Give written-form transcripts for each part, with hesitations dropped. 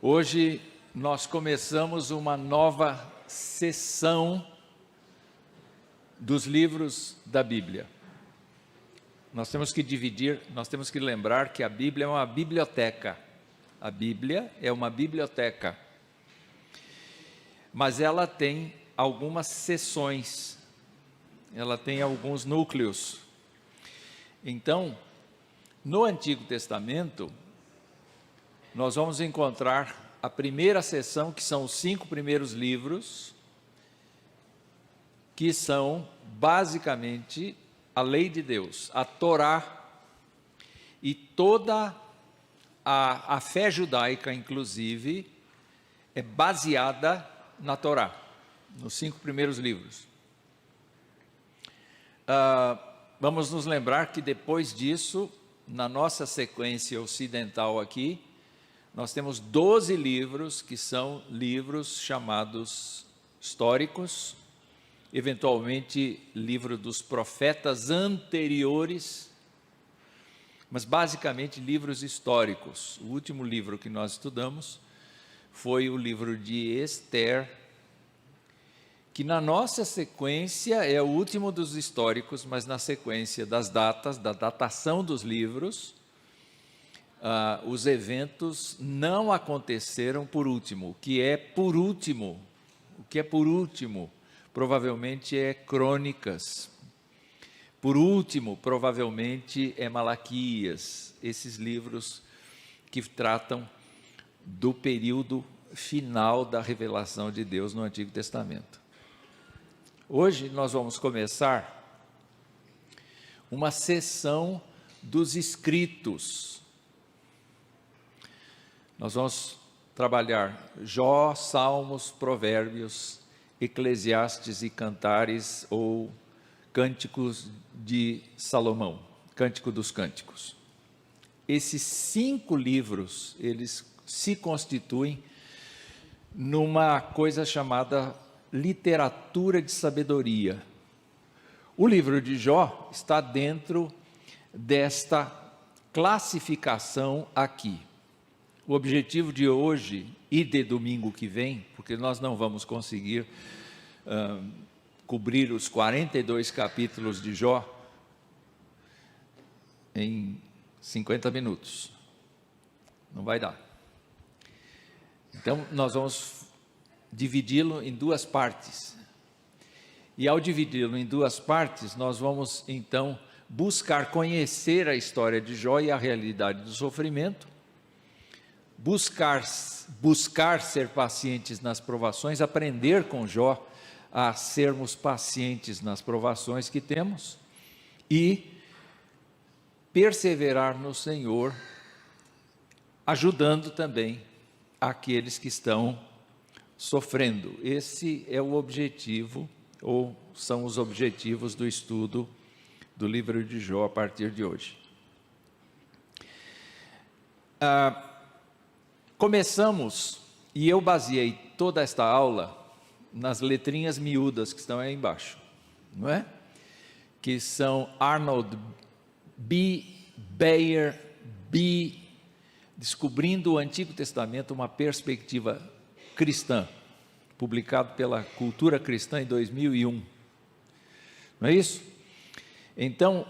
Hoje nós começamos uma nova sessão dos livros da Bíblia. Nós temos que lembrar que a Bíblia é uma biblioteca. A Bíblia é uma biblioteca. Mas ela tem algumas seções, ela tem alguns núcleos. Então, no Antigo Testamento, nós vamos encontrar a primeira seção, que são os 5 primeiros livros, que são basicamente a lei de Deus, a Torá, e toda a fé judaica, inclusive, é baseada na Torá, nos 5 primeiros livros. Vamos nos lembrar que depois disso, na nossa sequência ocidental aqui, nós temos 12 livros, que são livros chamados históricos, eventualmente livro dos profetas anteriores, mas basicamente livros históricos. O último livro que nós estudamos foi o livro de Esther, que na nossa sequência é o último dos históricos, mas na sequência das datas, da datação dos livros, os eventos não aconteceram por último. O que é por último? Provavelmente é Crônicas. Por último, provavelmente é Malaquias. Esses livros que tratam do período final da revelação de Deus no Antigo Testamento. Hoje nós vamos começar uma sessão dos escritos. Nós vamos trabalhar Jó, Salmos, Provérbios, Eclesiastes e Cantares, ou Cânticos de Salomão, Cântico dos Cânticos. Esses 5 livros, eles se constituem numa coisa chamada literatura de sabedoria. O livro de Jó está dentro desta classificação aqui. O objetivo de hoje e de domingo que vem, porque nós não vamos conseguir cobrir os 42 capítulos de Jó em 50 minutos. Não vai dar. Então, nós vamos dividi-lo em 2 partes. E ao dividi-lo em 2 partes, nós vamos, então, buscar conhecer a história de Jó e a realidade do sofrimento, buscar ser pacientes nas provações, aprender com Jó a sermos pacientes nas provações que temos e perseverar no Senhor, ajudando também aqueles que estão sofrendo. Esse é o objetivo, ou são os objetivos do estudo do livro de Jó a partir de hoje. Começamos, e eu baseei toda esta aula nas letrinhas miúdas que estão aí embaixo, não é? Que são Arnold B. Bayer B. Descobrindo o Antigo Testamento, uma perspectiva cristã, publicado pela Cultura Cristã em 2001. Não é isso? Então,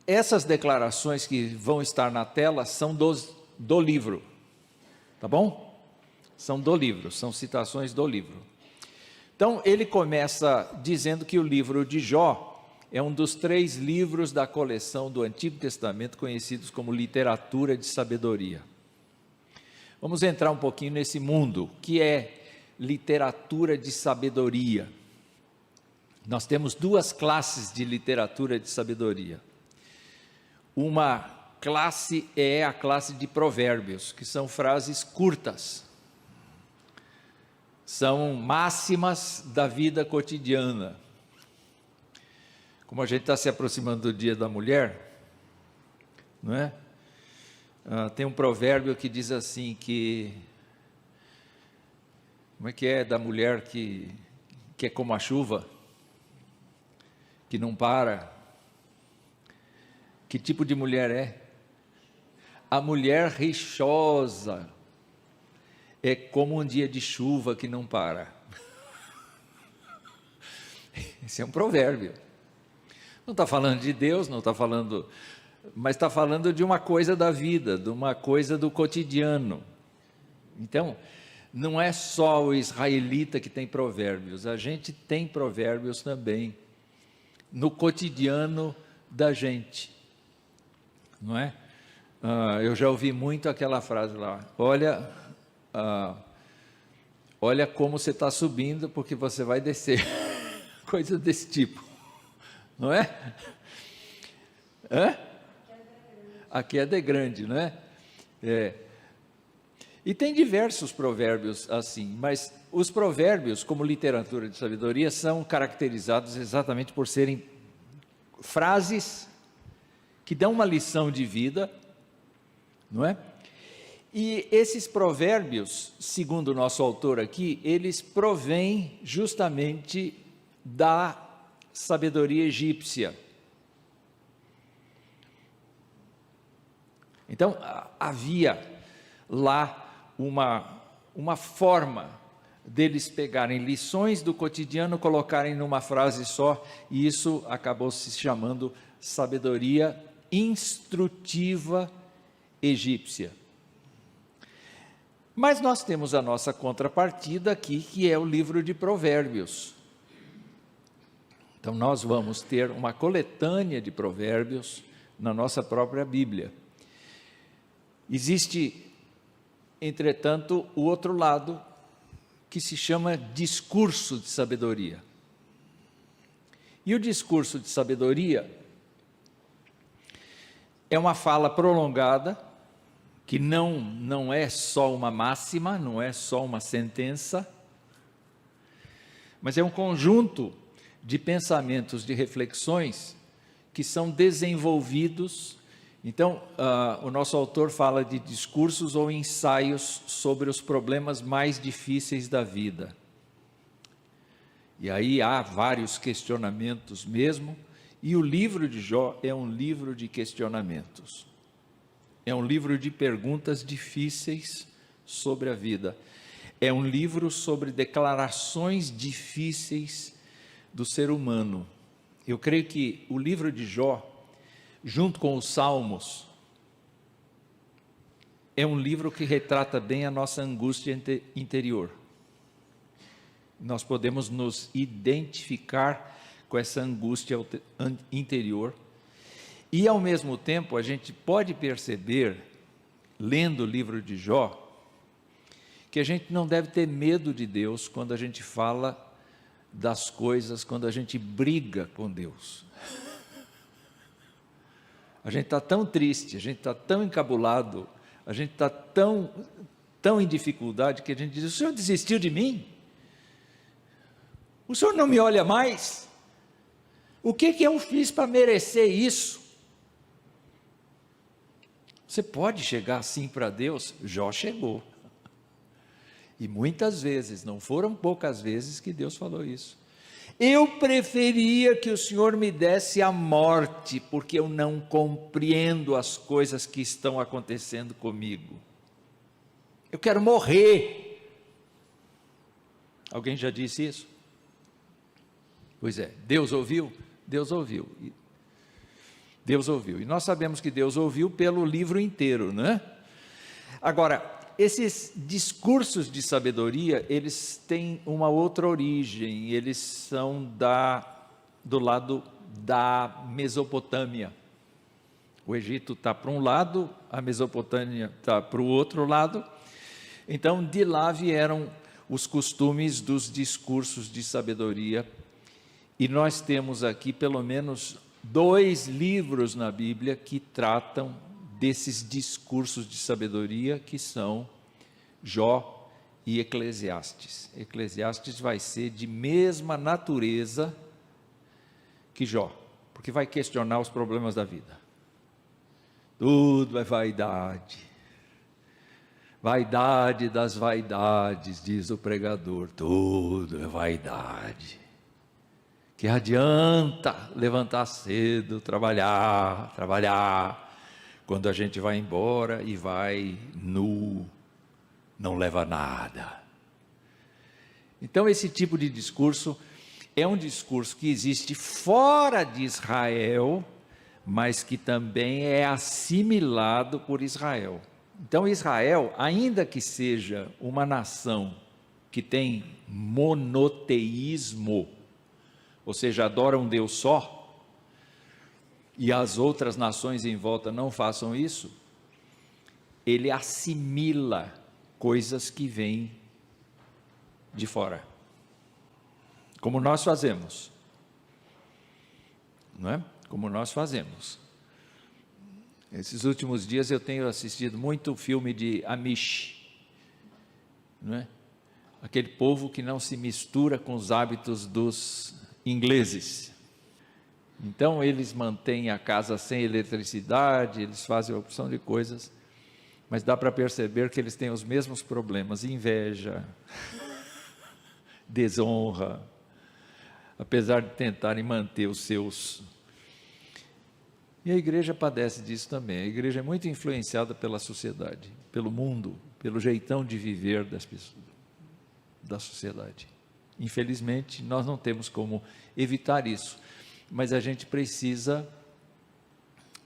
essas declarações que vão estar na tela são do livro, tá bom? São do livro, são citações do livro. Então, ele começa dizendo que o livro de Jó é um dos 3 livros da coleção do Antigo Testamento conhecidos como literatura de sabedoria. Vamos entrar um pouquinho nesse mundo, que é literatura de sabedoria. Nós temos 2 classes de literatura de sabedoria. Uma classe é a classe de provérbios, que são frases curtas. São máximas da vida cotidiana. Como a gente está se aproximando do Dia da Mulher, não é? Tem um provérbio que diz assim que... Como é que é? Da mulher que é como a chuva, que não para. Que tipo de mulher é? A mulher rixosa, é como um dia de chuva que não para. Esse é um provérbio. Não está falando de Deus, não está falando, mas está falando de uma coisa da vida, de uma coisa do cotidiano. Então, não é só o israelita que tem provérbios, a gente tem provérbios também, no cotidiano da gente, não é? Eu já ouvi muito aquela frase lá, olha como você está subindo, porque você vai descer, coisa desse tipo, não é? A queda é grande, não é? E tem diversos provérbios assim, mas os provérbios, como literatura de sabedoria, são caracterizados exatamente por serem frases que dão uma lição de vida, não é? E esses provérbios, segundo o nosso autor aqui, eles provêm justamente da sabedoria egípcia. Então, havia lá uma forma deles pegarem lições do cotidiano, colocarem numa frase só, e isso acabou se chamando sabedoria instrutiva egípcia. Mas nós temos a nossa contrapartida aqui, que é o livro de Provérbios. Então nós vamos ter uma coletânea de provérbios na nossa própria Bíblia. Existe, entretanto, o outro lado, que se chama discurso de sabedoria. E o discurso de sabedoria é uma fala prolongada, que não é só uma máxima, não é só uma sentença, mas é um conjunto de pensamentos, de reflexões, que são desenvolvidos. Então, o nosso autor fala de discursos ou ensaios sobre os problemas mais difíceis da vida. E aí há vários questionamentos mesmo, e o livro de Jó é um livro de questionamentos. É um livro de perguntas difíceis sobre a vida. É um livro sobre declarações difíceis do ser humano. Eu creio que o livro de Jó, junto com os Salmos, é um livro que retrata bem a nossa angústia interior. Nós podemos nos identificar com essa angústia interior, e ao mesmo tempo a gente pode perceber, lendo o livro de Jó, que a gente não deve ter medo de Deus quando a gente fala das coisas, quando a gente briga com Deus. A gente está tão triste, a gente está tão encabulado, a gente está tão em dificuldade, que a gente diz: o Senhor desistiu de mim? O Senhor não me olha mais? O que eu fiz para merecer isso? Você pode chegar assim para Deus? Jó chegou. E muitas vezes, não foram poucas vezes que Deus falou isso. Eu preferia que o Senhor me desse a morte, porque eu não compreendo as coisas que estão acontecendo comigo. Eu quero morrer. Alguém já disse isso? Pois é, Deus ouviu? Deus ouviu. Deus ouviu. E nós sabemos que Deus ouviu pelo livro inteiro, né? Agora, esses discursos de sabedoria, eles têm uma outra origem, eles são do lado da Mesopotâmia. O Egito está para um lado, a Mesopotâmia está para o outro lado. Então, de lá vieram os costumes dos discursos de sabedoria. E nós temos aqui pelo menos 2 livros na Bíblia que tratam desses discursos de sabedoria, que são Jó e Eclesiastes. Eclesiastes vai ser de mesma natureza que Jó, porque vai questionar os problemas da vida. Tudo é vaidade. Vaidade das vaidades, diz o pregador. Tudo é vaidade. Que adianta levantar cedo, trabalhar, quando a gente vai embora e vai nu, não leva a nada. Então esse tipo de discurso é um discurso que existe fora de Israel, mas que também é assimilado por Israel. Então Israel, ainda que seja uma nação que tem monoteísmo, ou seja, adora um Deus só, e as outras nações em volta não façam isso, ele assimila coisas que vêm de fora, como nós fazemos, não é? Como nós fazemos. Esses últimos dias eu tenho assistido muito filme de Amish, não é? Aquele povo que não se mistura com os hábitos dos ingleses. Então eles mantêm a casa sem eletricidade, eles fazem a opção de coisas, mas dá para perceber que eles têm os mesmos problemas: inveja, desonra, apesar de tentarem manter os seus. E a igreja padece disso também. A igreja é muito influenciada pela sociedade, pelo mundo, pelo jeitão de viver das pessoas, da sociedade. Infelizmente, nós não temos como evitar isso, mas a gente precisa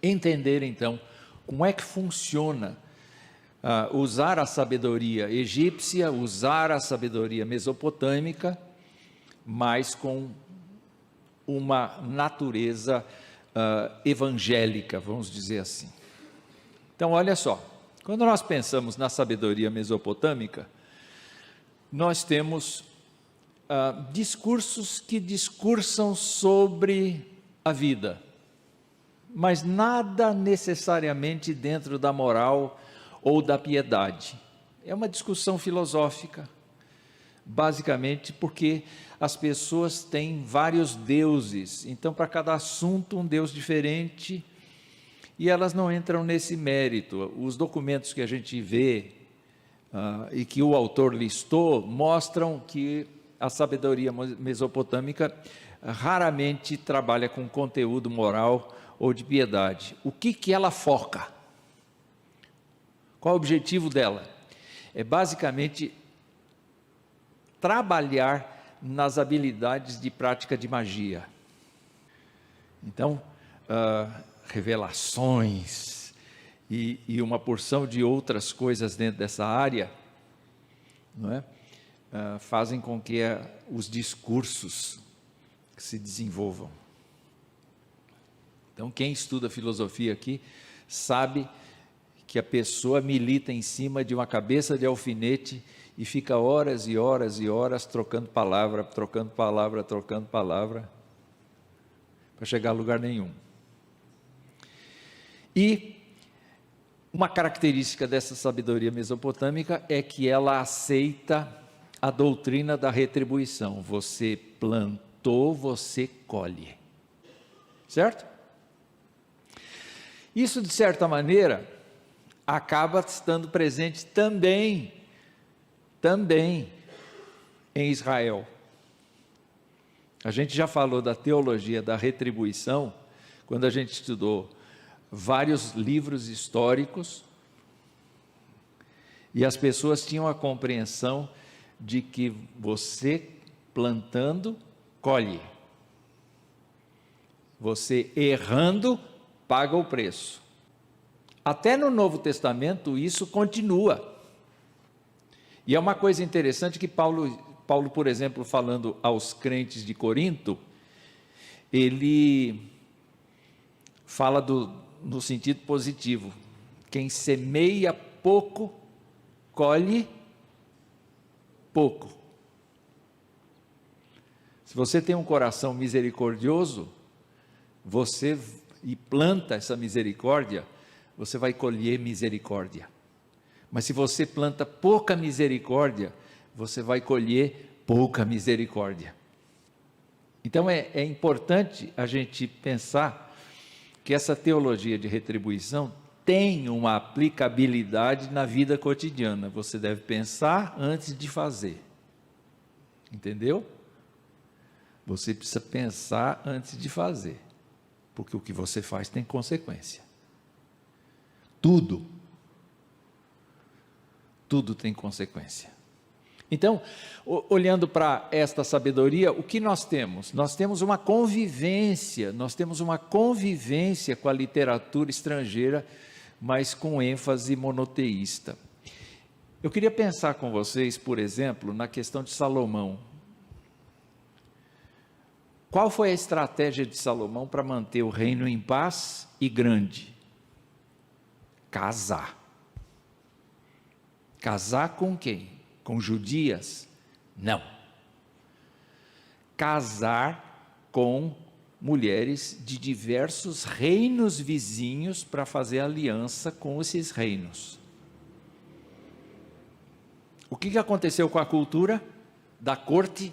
entender então como é que funciona usar a sabedoria egípcia, usar a sabedoria mesopotâmica, mas com uma natureza evangélica, vamos dizer assim. Então, olha só, quando nós pensamos na sabedoria mesopotâmica, nós temos discursos que discursam sobre a vida, mas nada necessariamente dentro da moral ou da piedade. É uma discussão filosófica, basicamente porque as pessoas têm vários deuses, então para cada assunto um deus diferente, e elas não entram nesse mérito. Os documentos que a gente vê e que o autor listou mostram que a sabedoria mesopotâmica raramente trabalha com conteúdo moral ou de piedade. O que ela foca? Qual o objetivo dela? É basicamente trabalhar nas habilidades de prática de magia. Então, revelações e uma porção de outras coisas dentro dessa área, não é? Fazem com que os discursos se desenvolvam. Então, quem estuda filosofia aqui sabe que a pessoa milita em cima de uma cabeça de alfinete e fica horas e horas e horas trocando palavra, para chegar a lugar nenhum. E uma característica dessa sabedoria mesopotâmica é que ela aceita a doutrina da retribuição. Você plantou, você colhe. Certo? Isso, de certa maneira, acaba estando presente também em Israel. A gente já falou da teologia da retribuição, quando a gente estudou vários livros históricos, e as pessoas tinham a compreensão de que você plantando, colhe. Você errando, paga o preço. Até no Novo Testamento isso continua. E é uma coisa interessante que Paulo, por exemplo, falando aos crentes de Corinto, ele fala no sentido positivo. Quem semeia pouco, colhe pouco. Se você tem um coração misericordioso, e planta essa misericórdia, você vai colher misericórdia. Mas se você planta pouca misericórdia, você vai colher pouca misericórdia. Então é importante a gente pensar que essa teologia de retribuição tem uma aplicabilidade na vida cotidiana. Você deve pensar antes de fazer. Entendeu? Você precisa pensar antes de fazer, porque o que você faz tem consequência. Tudo tudo tem consequência. Então, olhando para esta sabedoria, o que nós temos? Nós temos uma convivência com a literatura estrangeira, mas com ênfase monoteísta. Eu queria pensar com vocês, por exemplo, na questão de Salomão. Qual foi a estratégia de Salomão para manter o reino em paz e grande? Casar. Casar com quem? Com judias? Não. Casar com mulheres de diversos reinos vizinhos para fazer aliança com esses reinos. O que aconteceu com a cultura da corte?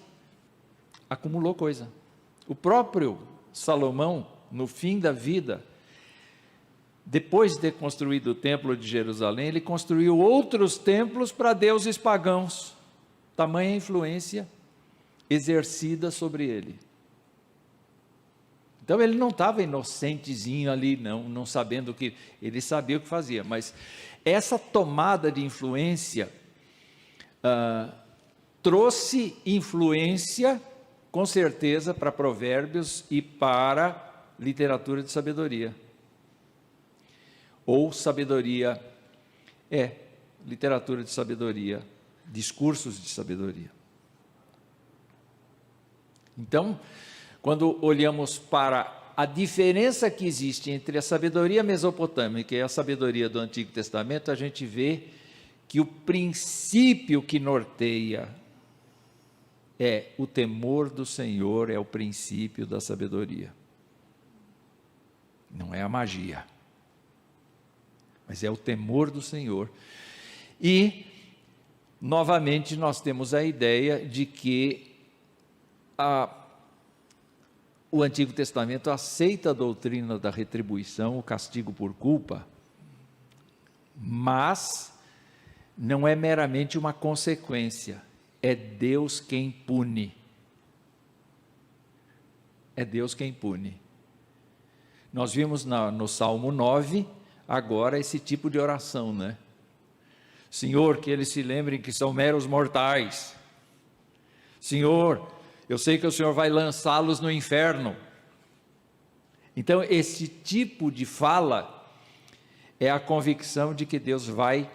Acumulou coisa. O próprio Salomão, no fim da vida, depois de ter construído o templo de Jerusalém, ele construiu outros templos para deuses pagãos. Tamanha influência exercida sobre ele. Então ele não estava inocentezinho ali, não sabendo o que... Ele sabia o que fazia, mas essa tomada de influência trouxe influência, com certeza, para provérbios e para literatura de sabedoria. Ou sabedoria, literatura de sabedoria, discursos de sabedoria. Então, quando olhamos para a diferença que existe entre a sabedoria mesopotâmica e a sabedoria do Antigo Testamento, a gente vê que o princípio que norteia o temor do Senhor, é o princípio da sabedoria. Não é a magia, mas é o temor do Senhor. E, novamente, nós temos a ideia de que o Antigo Testamento aceita a doutrina da retribuição, o castigo por culpa, mas não é meramente uma consequência, é Deus quem pune. É Deus quem pune. Nós vimos no Salmo 9, agora esse tipo de oração, né? Senhor, que eles se lembrem que são meros mortais. Senhor, eu sei que o Senhor vai lançá-los no inferno. Então, esse tipo de fala é a convicção de que Deus vai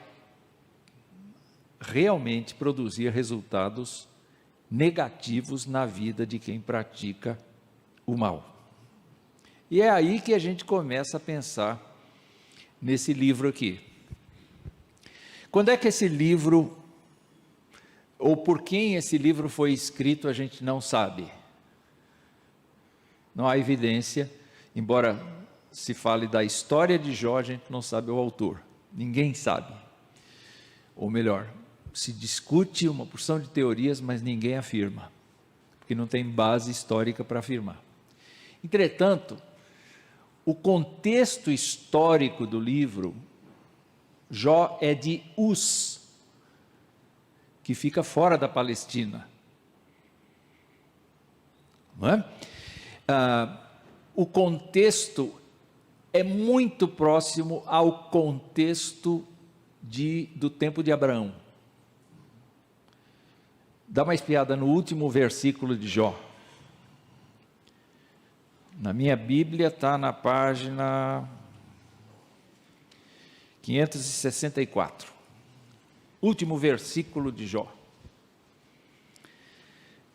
realmente produzir resultados negativos na vida de quem pratica o mal. E é aí que a gente começa a pensar nesse livro aqui. Quando é que esse livro, ou por quem esse livro foi escrito, a gente não sabe. Não há evidência, embora se fale da história de Jó, a gente não sabe o autor. Ninguém sabe. Ou melhor, se discute uma porção de teorias, mas ninguém afirma, porque não tem base histórica para afirmar. Entretanto, o contexto histórico do livro, Jó é de Uz, que fica fora da Palestina. Não é? O contexto é muito próximo ao contexto do tempo de Abraão. Dá uma espiada no último versículo de Jó. Na minha Bíblia está na página 564. Último versículo de Jó.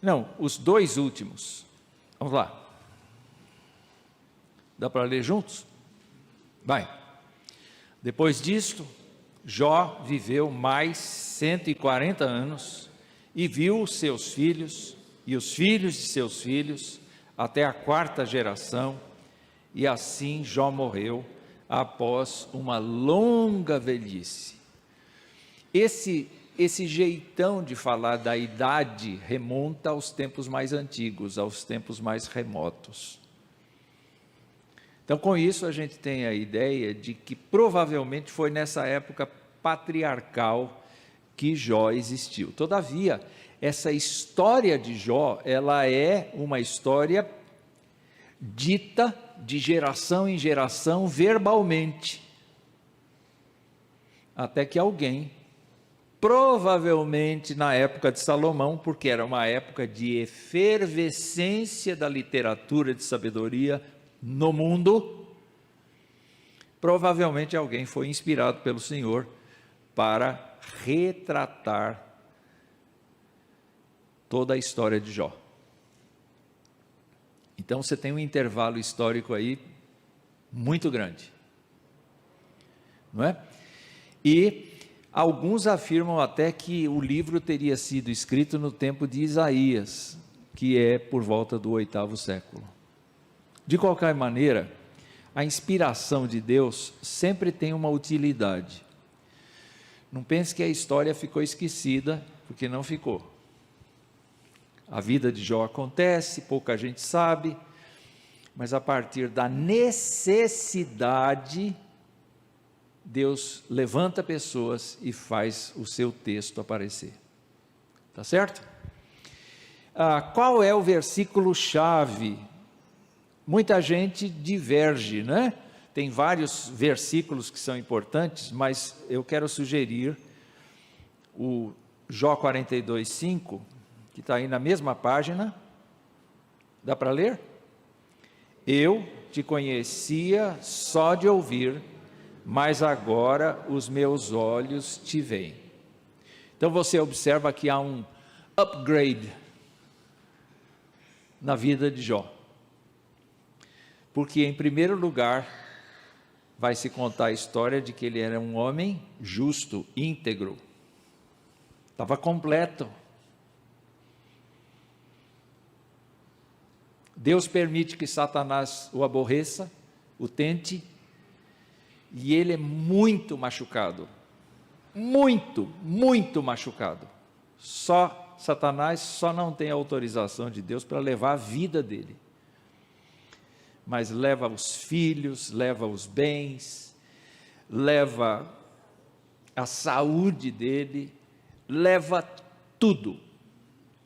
Não, os dois últimos. Vamos lá. Dá para ler juntos? Vai. Depois disto, Jó viveu mais 140 anos e viu os seus filhos e os filhos de seus filhos até a 4ª geração, e assim Jó morreu após uma longa velhice. Esse jeitão de falar da idade remonta aos tempos mais antigos, aos tempos mais remotos. Então, com isso, a gente tem a ideia de que provavelmente foi nessa época patriarcal que Jó existiu. Todavia, essa história de Jó, ela é uma história dita de geração em geração verbalmente, até que alguém provavelmente na época de Salomão, porque era uma época de efervescência da literatura de sabedoria no mundo. Provavelmente alguém foi inspirado pelo Senhor para retratar toda a história de Jó. Então você tem um intervalo histórico aí muito grande, não é? E alguns afirmam até que o livro teria sido escrito no tempo de Isaías, que é por volta do 8º século. De qualquer maneira, a inspiração de Deus sempre tem uma utilidade. Não pense que a história ficou esquecida, porque não ficou. A vida de Jó acontece, pouca gente sabe, mas a partir da necessidade, Deus levanta pessoas e faz o seu texto aparecer. Tá certo? Qual é o versículo-chave? Muita gente diverge, né? Tem vários versículos que são importantes, mas eu quero sugerir o Jó 42:5, que está aí na mesma página. Dá para ler? Eu te conhecia só de ouvir, mas agora os meus olhos te veem. Então você observa que há um upgrade na vida de Jó. Porque em primeiro lugar, vai se contar a história de que ele era um homem justo, íntegro. Estava completo. Deus permite que Satanás o aborreça, o tente, e ele é muito machucado. Muito, muito machucado. Satanás só não tem autorização de Deus para levar a vida dele. Mas leva os filhos, leva os bens, leva a saúde dele, leva tudo,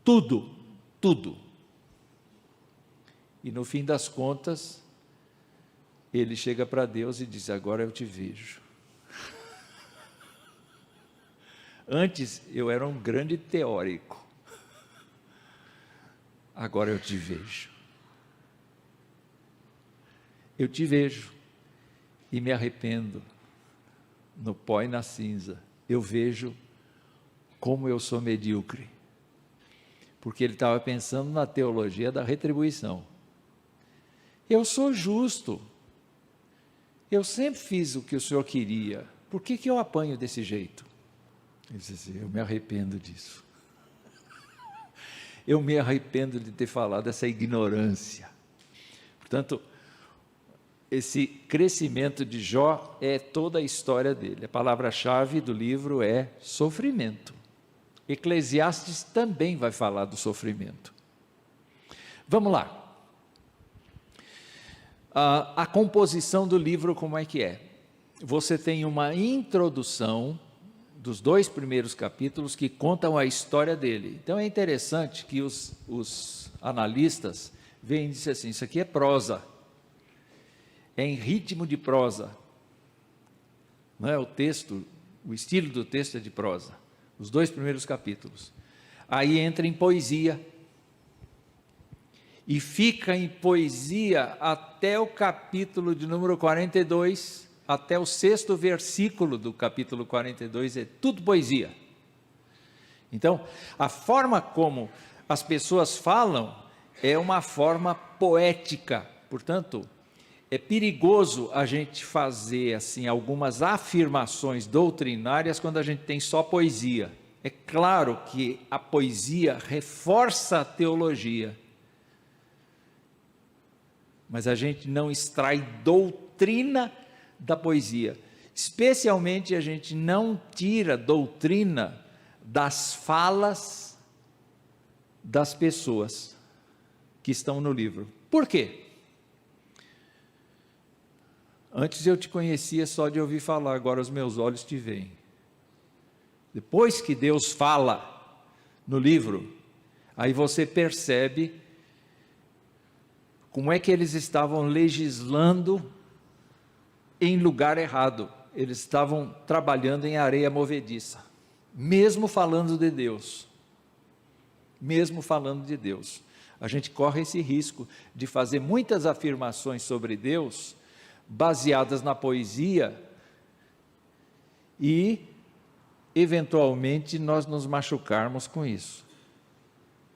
tudo, tudo. E no fim das contas, ele chega para Deus e diz: agora eu te vejo. Antes eu era um grande teórico, agora eu te vejo. Eu te vejo e me arrependo no pó e na cinza. Eu vejo como eu sou medíocre, porque ele estava pensando na teologia da retribuição. Eu sou justo, eu sempre fiz o que o Senhor queria, por que eu apanho desse jeito? Ele disse assim: eu me arrependo disso. Eu me arrependo de ter falado essa ignorância. Portanto, esse crescimento de Jó é toda a história dele. A palavra-chave do livro é sofrimento. Eclesiastes também vai falar do sofrimento. Vamos lá. A composição do livro, como é que é? Você tem uma introdução dos 2 primeiros capítulos que contam a história dele. Então é interessante que os analistas veem e dizem assim: isso aqui é prosa, é em ritmo de prosa, não é? O texto, o estilo do texto é de prosa, os 2 primeiros capítulos. Aí entra em poesia, e fica em poesia até o capítulo de número 42, até o 6º versículo do capítulo 42, é tudo poesia. Então, a forma como as pessoas falam é uma forma poética. Portanto, é perigoso a gente fazer assim algumas afirmações doutrinárias quando a gente tem só poesia. É claro que a poesia reforça a teologia, mas a gente não extrai doutrina da poesia. Especialmente a gente não tira doutrina das falas das pessoas que estão no livro. Por quê? Antes eu te conhecia só de ouvir falar, agora os meus olhos te veem. Depois que Deus fala no livro, aí você percebe como é que eles estavam legislando em lugar errado. Eles estavam trabalhando em areia movediça. mesmo falando de Deus. Mesmo falando de Deus. A gente corre esse risco de fazer muitas afirmações sobre Deus, baseadas na poesia, e, eventualmente, nós nos machucarmos com isso.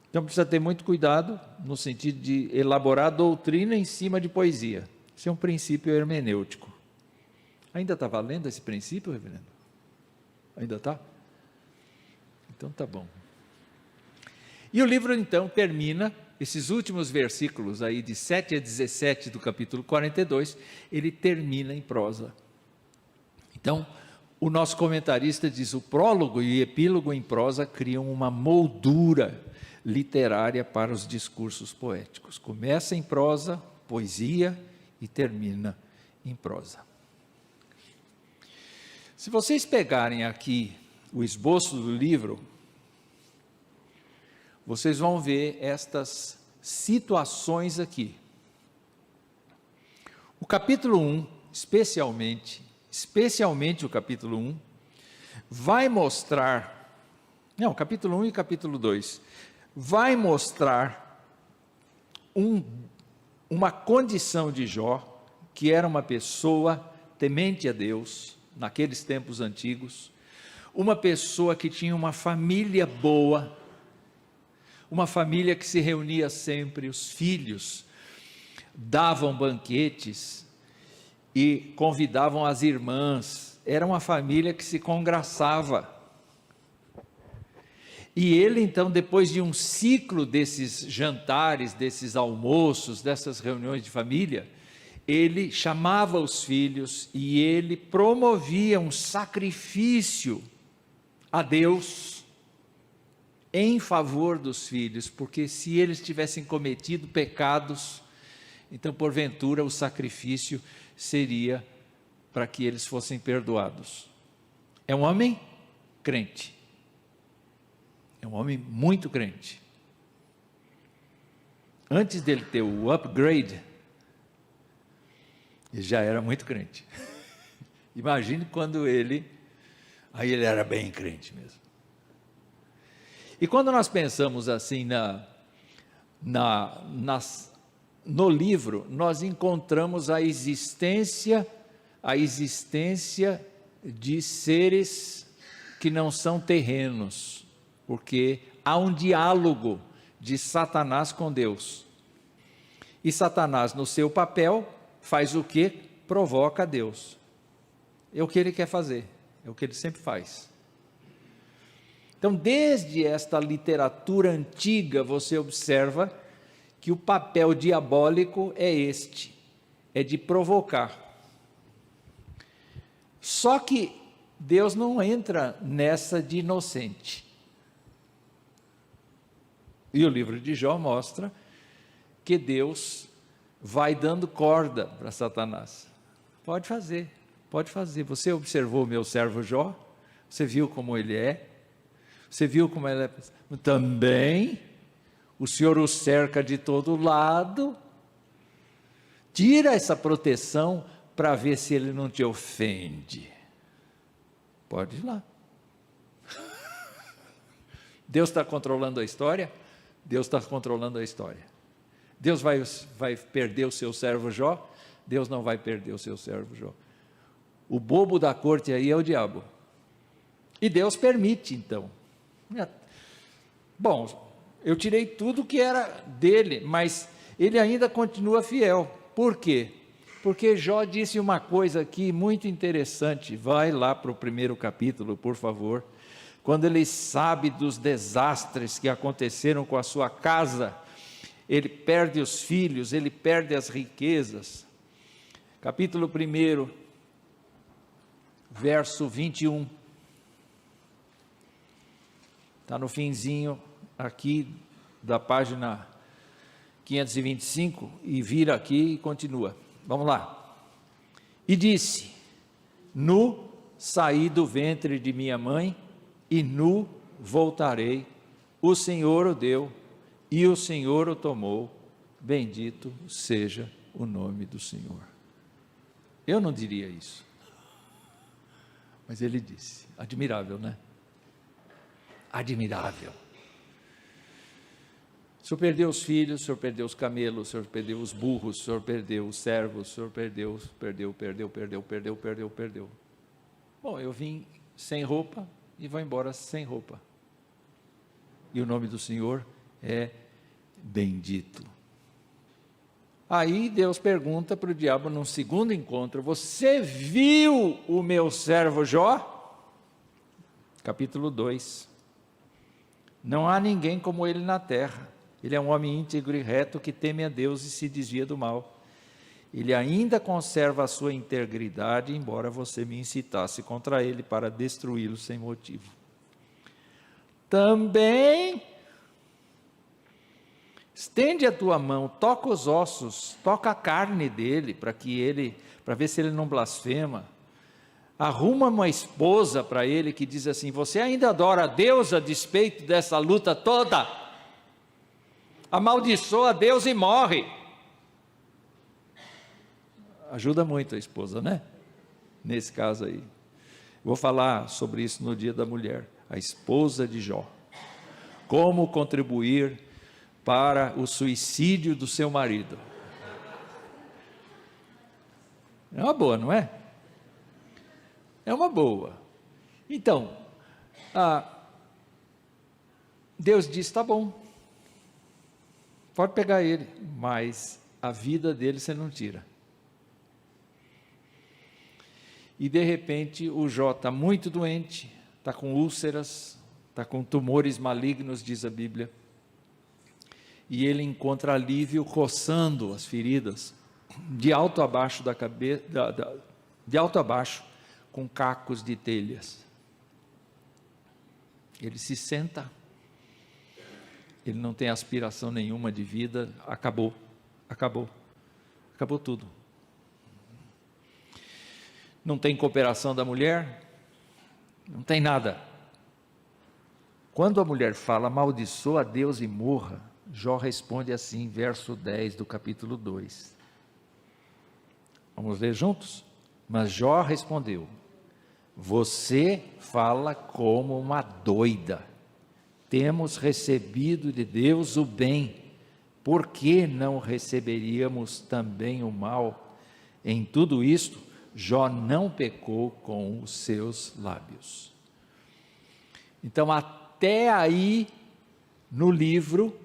Então precisa ter muito cuidado no sentido de elaborar doutrina em cima de poesia. Isso é um princípio hermenêutico. Ainda está valendo esse princípio, reverendo? Ainda está? Então tá bom. E o livro então termina, esses últimos versículos aí de 7 a 17 do capítulo 42, ele termina em prosa. Então, o nosso comentarista diz, o prólogo e o epílogo em prosa criam uma moldura literária para os discursos poéticos. Começa em prosa, poesia, e termina em prosa. Se vocês pegarem aqui o esboço do livro, vocês vão ver estas situações aqui. O capítulo 1, especialmente o capítulo 1, vai mostrar, não, capítulo 1 e capítulo 2, vai mostrar uma condição de Jó, que era uma pessoa temente a Deus, naqueles tempos antigos, uma pessoa que tinha uma família boa, uma família que se reunia sempre, os filhos davam banquetes e convidavam as irmãs, era uma família que se congraçava. E ele então, depois de um ciclo desses jantares, desses almoços, dessas reuniões de família, ele chamava os filhos e ele promovia um sacrifício a Deus em favor dos filhos, porque se eles tivessem cometido pecados, então porventura o sacrifício seria para que eles fossem perdoados. É um homem crente, é um homem muito crente. Antes dele ter o upgrade, ele já era muito crente. Imagine quando aí ele era bem crente mesmo. E quando nós pensamos assim no livro, nós encontramos a existência de seres que não são terrenos, porque há um diálogo de Satanás com Deus. E Satanás, no seu papel, faz o que? Provoca a Deus. É o que ele quer fazer, é o que ele sempre faz. Então, desde esta literatura antiga, você observa que o papel diabólico é este, é de provocar. Só que Deus não entra nessa de inocente. E o livro de Jó mostra que Deus vai dando corda para Satanás. Pode fazer. Você observou o meu servo Jó? Você viu como ele é? Você viu como ele é? Também o Senhor o cerca de todo lado. Tira essa proteção para ver se ele não te ofende. Pode ir lá. Deus está controlando a história? Deus está controlando a história. Deus vai perder o seu servo Jó? Deus não vai perder o seu servo Jó. O bobo da corte aí é o diabo. E Deus permite, então. Bom, eu tirei tudo que era dele, mas ele ainda continua fiel. Por quê? Porque Jó disse uma coisa aqui muito interessante. Vai lá para o primeiro capítulo, por favor. Quando ele sabe dos desastres que aconteceram com a sua casa, ele perde os filhos, ele perde as riquezas. Capítulo 1, verso 21. Está no finzinho aqui da página 525 e vira aqui e continua. Vamos lá. E disse: nu saí do ventre de minha mãe e nu voltarei. O Senhor o deu e o Senhor o tomou. Bendito seja o nome do Senhor. Eu não diria isso, mas ele disse. Admirável, né? admirável. O senhor perdeu os filhos, o senhor perdeu os camelos, o senhor perdeu os burros, o senhor perdeu os servos, o senhor perdeu. Bom, eu vim sem roupa e vou embora sem roupa. E o nome do Senhor é bendito. Aí Deus pergunta para o diabo num segundo encontro: você viu o meu servo Jó? Capítulo 2. Não há ninguém como ele na terra. Ele é um homem íntegro e reto que teme a Deus e se desvia do mal. Ele ainda conserva a sua integridade, embora você me incitasse contra ele para destruí-lo sem motivo. Também estende a tua mão, toca os ossos, toca a carne dele, para ver se ele não blasfema. Arruma uma esposa para ele que diz assim: você ainda adora a Deus a despeito dessa luta toda? Amaldiçoa a Deus e morre. Ajuda muito a esposa, né? Nesse caso aí. Vou falar sobre isso no Dia da Mulher. A esposa de Jó. Como contribuir para o suicídio do seu marido. É uma boa, não é? É uma boa. Então, Deus disse: tá bom, pode pegar ele, mas a vida dele você não tira. E de repente o Jó está muito doente, está com úlceras, está com tumores malignos, diz a Bíblia. E ele encontra alívio coçando as feridas, de alto a baixo da cabeça, de alto a baixo, com cacos de telhas. Ele se senta, ele não tem aspiração nenhuma de vida, acabou tudo. Não tem cooperação da mulher, não tem nada. Quando a mulher fala: amaldiçoa a Deus e morra, Jó responde assim, verso 10 do capítulo 2. Vamos ler juntos? Mas Jó respondeu: você fala como uma doida. Temos recebido de Deus o bem, por que não receberíamos também o mal? Em tudo isto, Jó não pecou com os seus lábios. Então, até aí, no livro,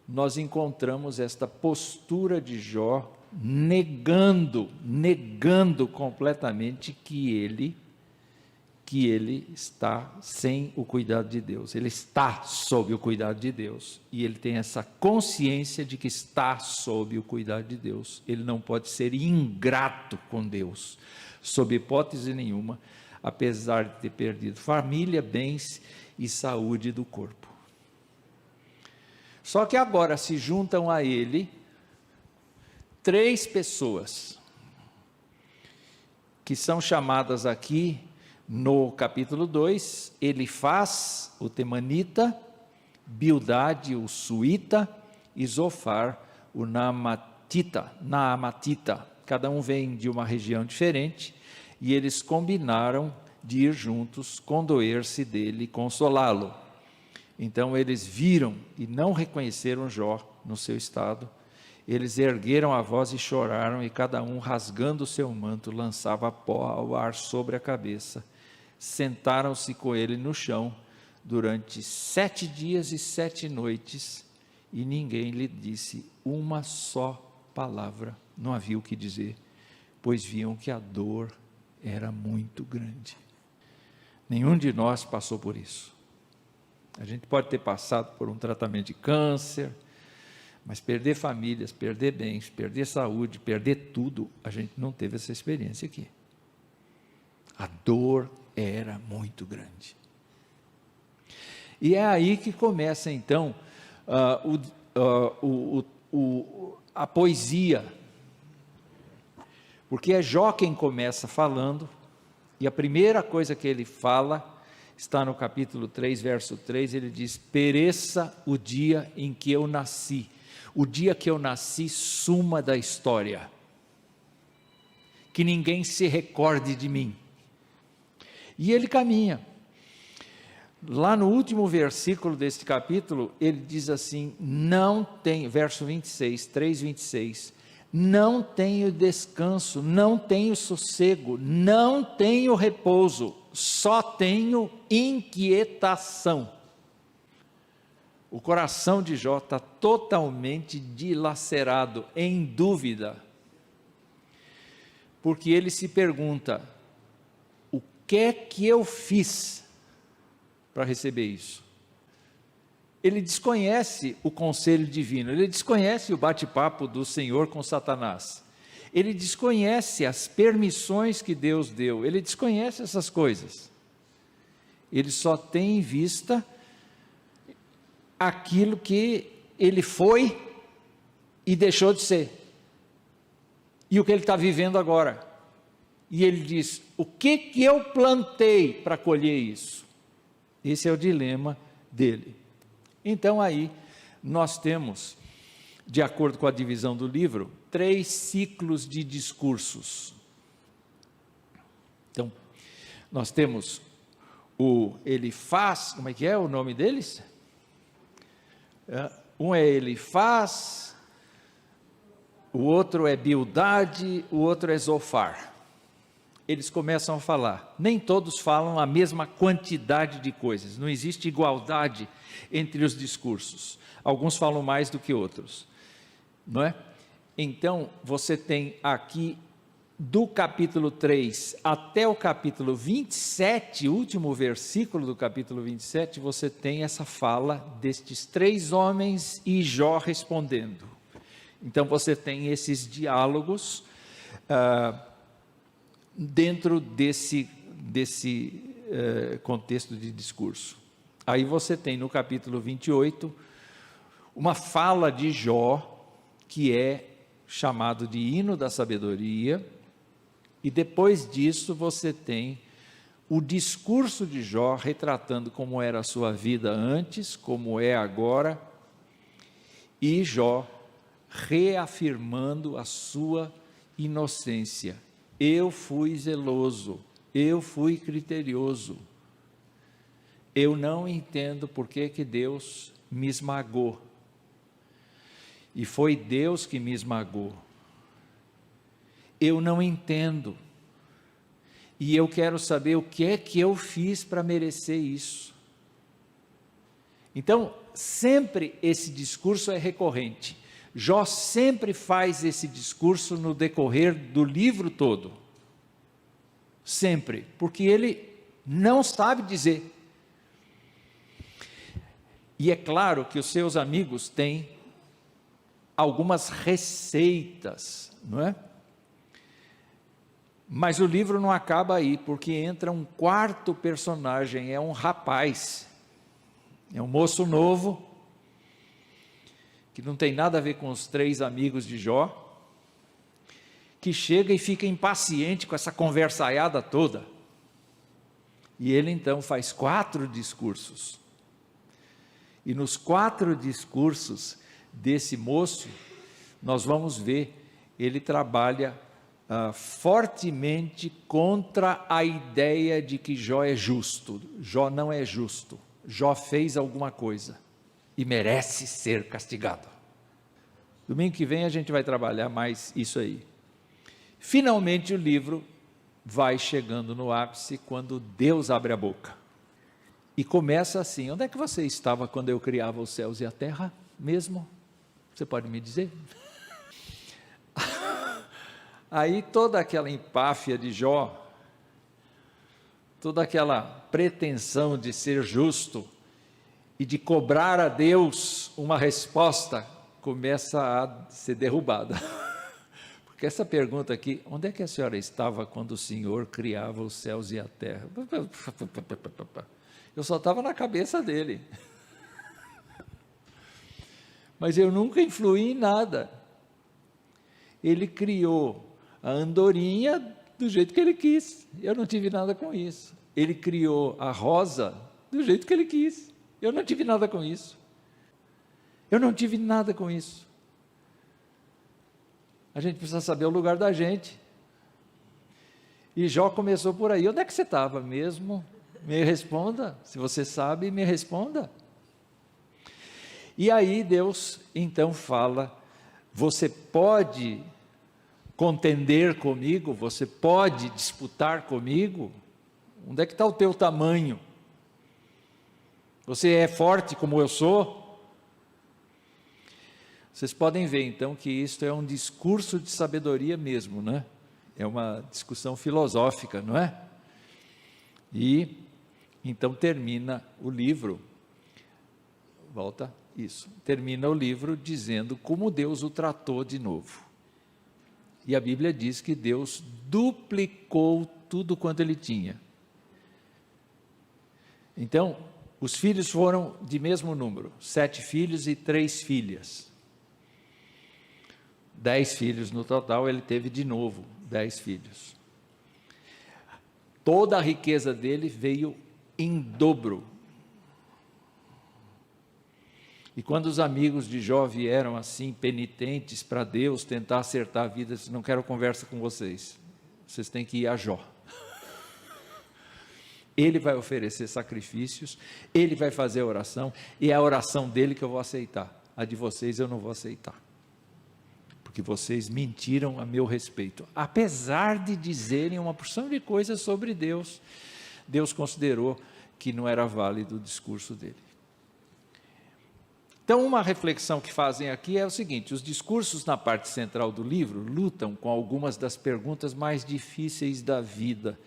nós encontramos esta postura de Jó, negando completamente que ele está sem o cuidado de Deus. Ele está sob o cuidado de Deus, e ele tem essa consciência de que está sob o cuidado de Deus. Ele não pode ser ingrato com Deus, sob hipótese nenhuma, apesar de ter perdido família, bens e saúde do corpo. Só que agora se juntam a ele 3 pessoas, que são chamadas aqui no capítulo 2, Elifaz, o temanita, Bildade, o suíta, e Zofar, o naamatita. Cada um vem de uma região diferente, e eles combinaram de ir juntos, condoer-se dele e consolá-lo. Então eles viram e não reconheceram Jó no seu estado. Eles ergueram a voz e choraram, e cada um, rasgando o seu manto, lançava pó ao ar sobre a cabeça. Sentaram-se com ele no chão durante 7 dias e 7 noites, e ninguém lhe disse uma só palavra. Não havia o que dizer, pois viam que a dor era muito grande. Nenhum de nós passou por isso. A gente pode ter passado por um tratamento de câncer, mas perder famílias, perder bens, perder saúde, perder tudo, a gente não teve essa experiência aqui. A dor era muito grande. E é aí que começa então a poesia, porque é Jó quem começa falando, e a primeira coisa que ele fala está no capítulo 3, verso 3, ele diz: pereça o dia em que eu nasci. O dia que eu nasci suma da história, que ninguém se recorde de mim. E ele caminha. Lá no último versículo deste capítulo, ele diz assim, não tem, verso 26, 3:26, não tenho descanso, não tenho sossego, não tenho repouso, só tenho inquietação. O coração de Jó está totalmente dilacerado, em dúvida, porque ele se pergunta, o que é que eu fiz para receber isso? Ele desconhece o conselho divino, ele desconhece o bate-papo do Senhor com Satanás, ele desconhece as permissões que Deus deu, ele desconhece essas coisas, ele só tem em vista aquilo que ele foi e deixou de ser, e o que ele está vivendo agora, e ele diz, o que eu plantei para colher isso? Esse é o dilema dele. Então aí, nós temos, de acordo com a divisão do livro, 3 ciclos de discursos. Então, nós temos o Elifaz, como é que é o nome deles? Um é Elifaz, o outro é Bildade, o outro é Zofar. Eles começam a falar, nem todos falam a mesma quantidade de coisas, não existe igualdade entre os discursos, alguns falam mais do que outros, não é? Então, você tem aqui, do capítulo 3 até o capítulo 27, último versículo do capítulo 27, você tem essa fala destes 3 homens e Jó respondendo. Então, você tem esses diálogos, dentro desse contexto de discurso. Aí você tem no capítulo 28, uma fala de Jó, que é chamado de hino da sabedoria, e depois disso você tem o discurso de Jó, retratando como era a sua vida antes, como é agora, e Jó reafirmando a sua inocência. Eu fui zeloso, eu fui criterioso, eu não entendo por que Deus me esmagou, e foi Deus que me esmagou, eu não entendo, e eu quero saber o que é que eu fiz para merecer isso. Então, sempre esse discurso é recorrente, Jó sempre faz esse discurso no decorrer do livro todo, sempre, porque ele não sabe dizer, e é claro que os seus amigos têm algumas receitas, não é? Mas o livro não acaba aí, porque entra um quarto personagem, é um rapaz, é um moço novo, que não tem nada a ver com os 3 amigos de Jó, que chega e fica impaciente com essa conversaiada toda, e ele então faz 4 discursos, e nos 4 discursos desse moço, nós vamos ver, ele trabalha fortemente contra a ideia de que Jó é justo. Jó não é justo, Jó fez alguma coisa, e merece ser castigado. Domingo que vem a gente vai trabalhar mais isso aí. Finalmente o livro vai chegando no ápice, quando Deus abre a boca, e começa assim, onde é que você estava quando eu criava os céus e a terra mesmo? Você pode me dizer? Aí toda aquela empáfia de Jó, toda aquela pretensão de ser justo, e de cobrar a Deus uma resposta, começa a ser derrubada, porque essa pergunta aqui, onde é que a senhora estava quando o Senhor criava os céus e a terra? Eu só estava na cabeça dele, mas eu nunca influí em nada, ele criou a andorinha do jeito que ele quis, eu não tive nada com isso, ele criou a rosa do jeito que ele quis, eu não tive nada com isso, eu não tive nada com isso. A gente precisa saber o lugar da gente, e Jó começou por aí, onde é que você estava mesmo? Me responda. Se você sabe, me responda. E aí Deus então fala: você pode contender comigo? Você pode disputar comigo? Onde é que está o teu tamanho? Você é forte como eu sou? Vocês podem ver então que isto é um discurso de sabedoria mesmo, né? É uma discussão filosófica, não é? E então termina o livro, termina o livro dizendo como Deus o tratou de novo. E a Bíblia diz que Deus duplicou tudo quanto ele tinha. Então, os filhos foram de mesmo número, 7 filhos e 3 filhas. 10 filhos no total, ele teve de novo 10 filhos. Toda a riqueza dele veio em dobro. E quando os amigos de Jó vieram assim, penitentes para Deus, tentar acertar a vida, disse: não quero conversa com vocês, vocês têm que ir a Jó. Ele vai oferecer sacrifícios, ele vai fazer a oração, e é a oração dele que eu vou aceitar, a de vocês eu não vou aceitar, porque vocês mentiram a meu respeito. Apesar de dizerem uma porção de coisas sobre Deus, Deus considerou que não era válido o discurso dele. Então, uma reflexão que fazem aqui é o seguinte: os discursos na parte central do livro lutam com algumas das perguntas mais difíceis da vida.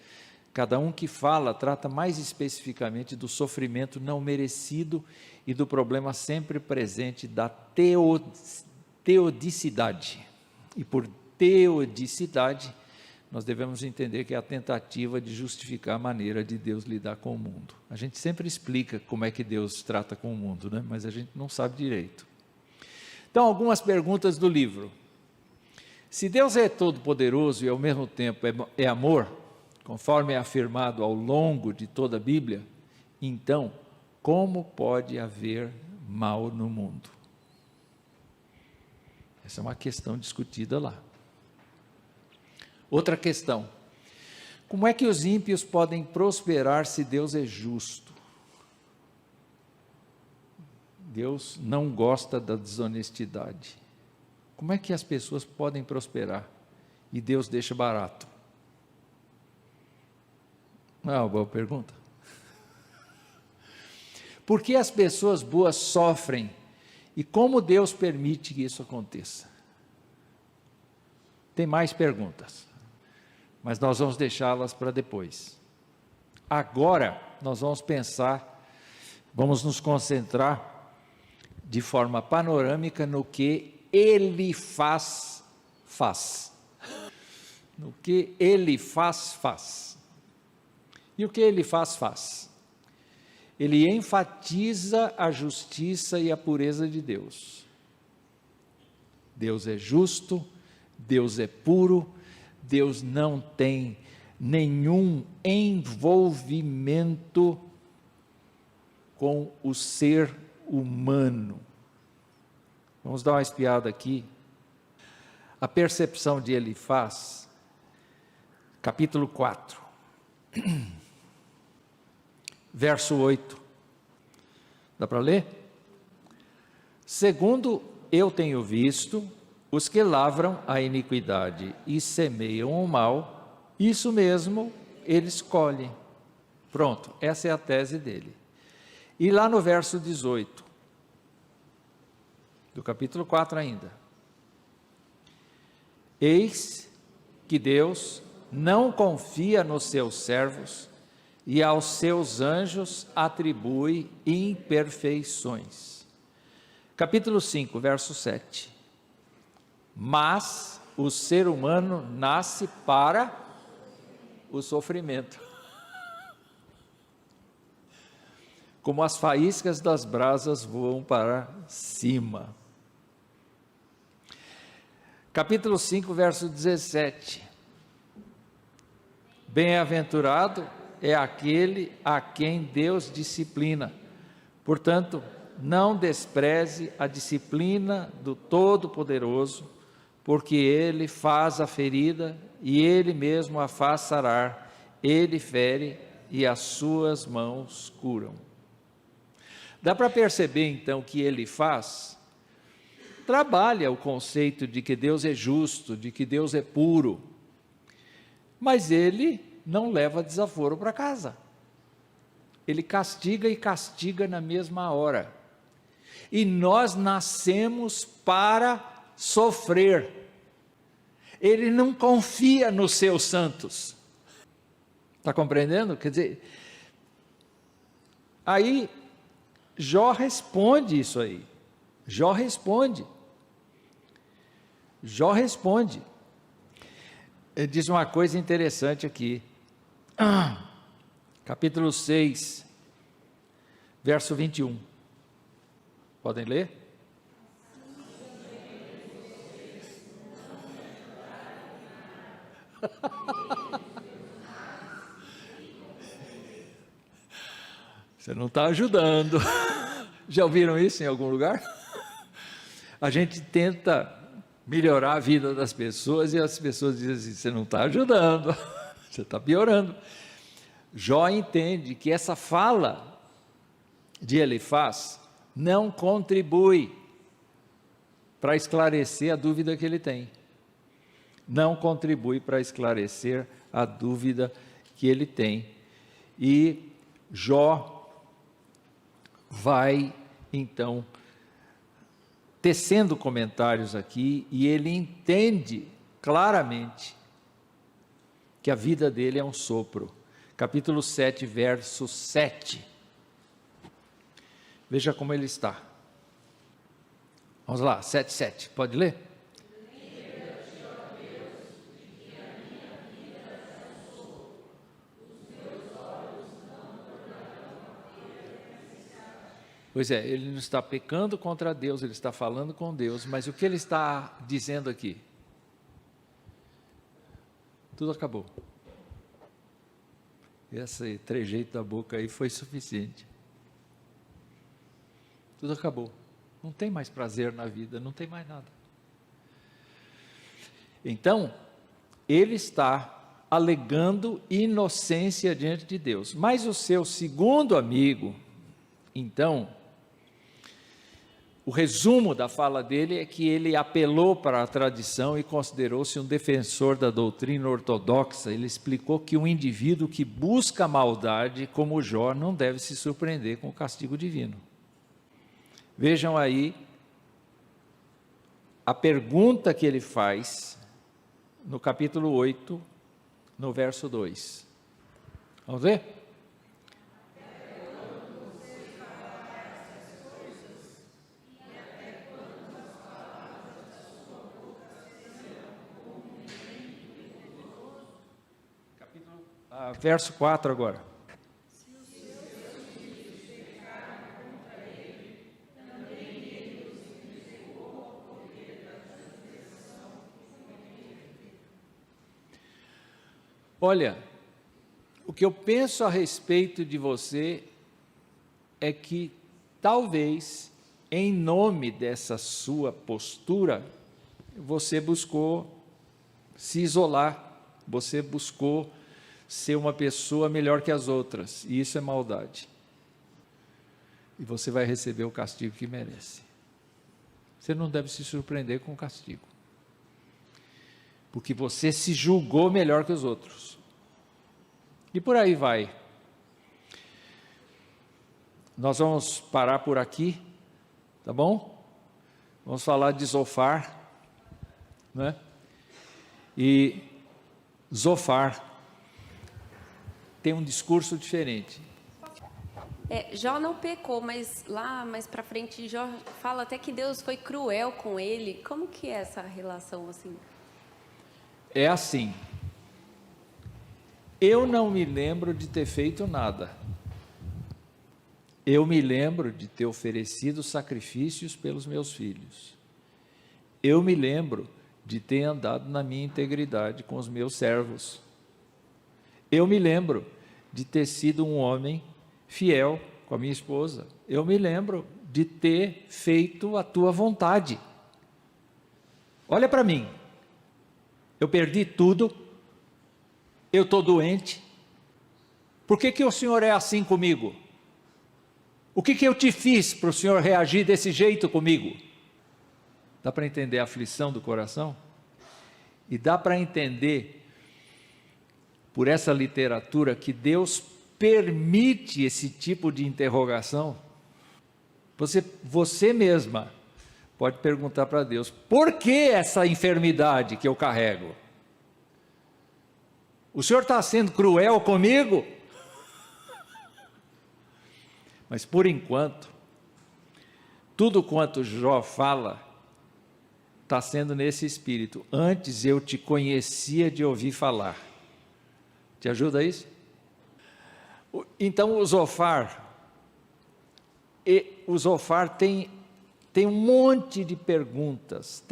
Cada um que fala trata mais especificamente do sofrimento não merecido e do problema sempre presente da teodicidade. E por teodicidade, nós devemos entender que é a tentativa de justificar a maneira de Deus lidar com o mundo. A gente sempre explica como é que Deus trata com o mundo, né? Mas a gente não sabe direito. Então, algumas perguntas do livro. Se Deus é todo-poderoso e ao mesmo tempo é amor, conforme é afirmado ao longo de toda a Bíblia, então, como pode haver mal no mundo? Essa é uma questão discutida lá. Outra questão: como é que os ímpios podem prosperar se Deus é justo? Deus não gosta da desonestidade. Como é que as pessoas podem prosperar e Deus deixa barato? Não é uma boa pergunta? Por que as pessoas boas sofrem e como Deus permite que isso aconteça? Tem mais perguntas, mas nós vamos deixá-las para depois. Agora nós vamos pensar, vamos nos concentrar de forma panorâmica no que Elifaz faz. No que Elifaz faz. E o que Elifaz faz? Ele enfatiza a justiça e a pureza de Deus. Deus é justo, Deus é puro, Deus não tem nenhum envolvimento com o ser humano. Vamos dar uma espiada aqui. A percepção de Elifaz, capítulo 4, verso 8. Dá para ler? Segundo eu tenho visto, os que lavram a iniquidade e semeiam o mal, isso mesmo eles colhem. Pronto, essa é a tese dele. E lá no verso 18, do capítulo 4 ainda: eis que Deus não confia nos seus servos e aos seus anjos atribui imperfeições. Capítulo 5, verso 7. Mas o ser humano nasce para o sofrimento, como as faíscas das brasas voam para cima. Capítulo 5, verso 17. Bem-aventurado é aquele a quem Deus disciplina. Portanto, não despreze a disciplina do Todo-Poderoso, porque Ele faz a ferida e Ele mesmo a faz sarar. Ele fere e as suas mãos curam. Dá para perceber então que Elifaz trabalha o conceito de que Deus é justo, de que Deus é puro, mas ele não leva desaforo para casa. Ele castiga e castiga na mesma hora. E nós nascemos para sofrer. Ele não confia nos seus santos. Está compreendendo? Quer dizer, aí Jó responde isso aí. Jó responde. Ele diz uma coisa interessante aqui. Capítulo 6, verso 21. Podem ler? Você não está ajudando. Já ouviram isso em algum lugar? A gente tenta melhorar a vida das pessoas e as pessoas dizem assim: você não está ajudando, você está piorando. Jó entende que essa fala de Elifaz não contribui para esclarecer a dúvida que ele tem. Não contribui para esclarecer a dúvida que ele tem. E Jó vai, então, tecendo comentários aqui, e ele entende claramente que a vida dele é um sopro. Capítulo 7, verso 7. Veja como ele está. Vamos lá, 7:7. Pode ler? Pois é, ele não está pecando contra Deus, ele está falando com Deus, mas o que ele está dizendo aqui? Tudo acabou. Esse trejeito da boca aí foi suficiente. Tudo acabou. Não tem mais prazer na vida, não tem mais nada. Então, ele está alegando inocência diante de Deus. Mas o seu segundo amigo, então, o resumo da fala dele é que ele apelou para a tradição e considerou-se um defensor da doutrina ortodoxa. Ele explicou que um indivíduo que busca a maldade, como Jó, não deve se surpreender com o castigo divino. Vejam aí a pergunta que ele faz no capítulo 8, no verso 2. Vamos ver? Verso 4 agora. Olha, o que eu penso a respeito de você é que talvez, em nome dessa sua postura, você buscou se isolar, você buscou ser uma pessoa melhor que as outras, e isso é maldade. E você vai receber o castigo que merece. Você não deve se surpreender com o castigo, porque você se julgou melhor que os outros. E por aí vai. Nós vamos parar por aqui, tá bom? Vamos falar de Zofar, né? E Zofar tem um discurso diferente. Jó não pecou, mas lá mais para frente Jó fala até que Deus foi cruel com ele. Como que é essa relação assim? É assim: eu não me lembro de ter feito nada. Eu me lembro de ter oferecido sacrifícios pelos meus filhos. Eu me lembro de ter andado na minha integridade com os meus servos. Eu me lembro de ter sido um homem fiel com a minha esposa. Eu me lembro de ter feito a tua vontade. Olha para mim. Eu perdi tudo. Eu estou doente. Por que o Senhor é assim comigo? O que eu te fiz para o Senhor reagir desse jeito comigo? Dá para entender a aflição do coração? E dá para entender, por essa literatura, que Deus permite esse tipo de interrogação. Você mesma pode perguntar para Deus: por que essa enfermidade que eu carrego? O Senhor está sendo cruel comigo? Mas por enquanto, tudo quanto Jó fala, está sendo nesse espírito. Antes eu te conhecia de ouvir falar. Te ajuda isso? Então o Zofar tem um monte de perguntas,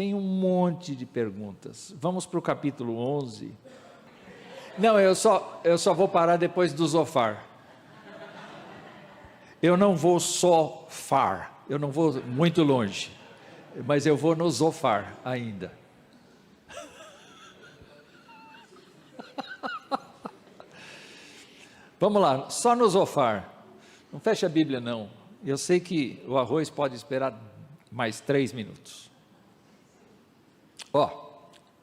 Vamos para o capítulo 11. Não, eu só vou parar depois do Zofar. Eu não vou só far, eu não vou muito longe, mas eu vou no Zofar ainda. Vamos lá, só no Zofar. Não fecha a Bíblia não. Eu sei que o arroz pode esperar mais 3 minutos.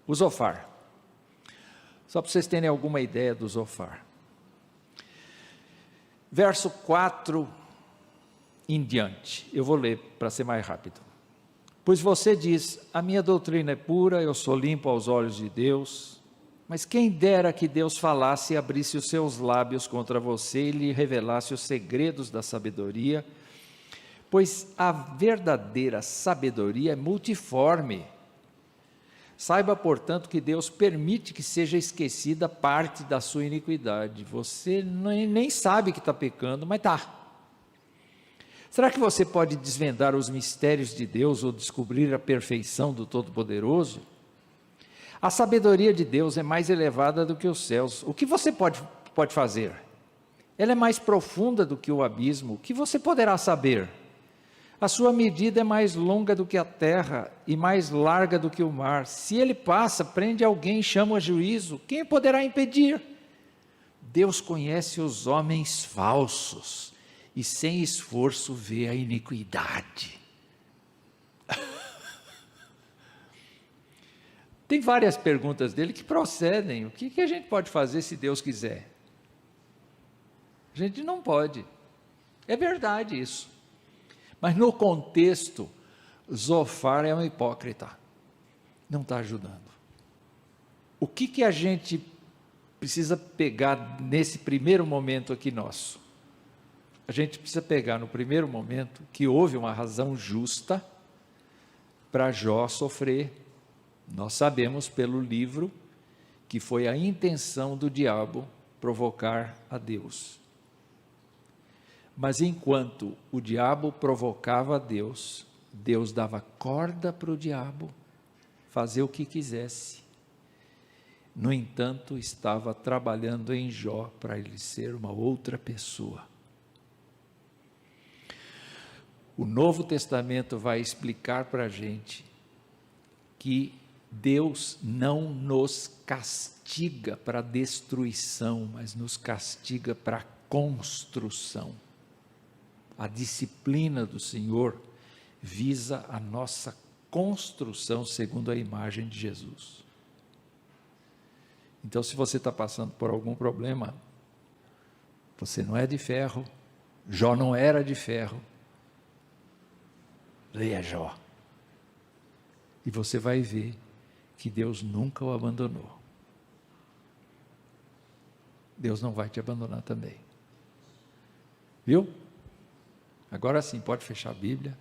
O Zofar. Só para vocês terem alguma ideia do Zofar. Verso 4 em diante. Eu vou ler para ser mais rápido. Pois você diz: a minha doutrina é pura, eu sou limpo aos olhos de Deus. Mas quem dera que Deus falasse e abrisse os seus lábios contra você e lhe revelasse os segredos da sabedoria, pois a verdadeira sabedoria é multiforme. Saiba, portanto, que Deus permite que seja esquecida parte da sua iniquidade. Você nem sabe que está pecando, mas está. Será que você pode desvendar os mistérios de Deus ou descobrir a perfeição do Todo-Poderoso? A sabedoria de Deus é mais elevada do que os céus. O que você pode fazer? Ela é mais profunda do que o abismo. O que você poderá saber? A sua medida é mais longa do que a terra e mais larga do que o mar. Se ele passa, prende alguém, chama a juízo. Quem poderá impedir? Deus conhece os homens falsos e sem esforço vê a iniquidade. Tem várias perguntas dele que procedem. O que a gente pode fazer se Deus quiser? A gente não pode. É verdade isso. Mas no contexto, Zofar é um hipócrita. Não está ajudando. O que a gente precisa pegar nesse primeiro momento aqui nosso? A gente precisa pegar no primeiro momento que houve uma razão justa para Jó sofrer. Nós sabemos pelo livro que foi a intenção do diabo provocar a Deus. Mas enquanto o diabo provocava a Deus, Deus dava corda para o diabo fazer o que quisesse. No entanto, estava trabalhando em Jó para ele ser uma outra pessoa. O Novo Testamento vai explicar para a gente que Deus não nos castiga para destruição, mas nos castiga para construção. A disciplina do Senhor visa a nossa construção segundo a imagem de Jesus. Então, se você está passando por algum problema, você não é de ferro, Jó não era de ferro. Leia Jó. E você vai ver que Deus nunca o abandonou. Deus não vai te abandonar também. Viu? Agora sim, pode fechar a Bíblia.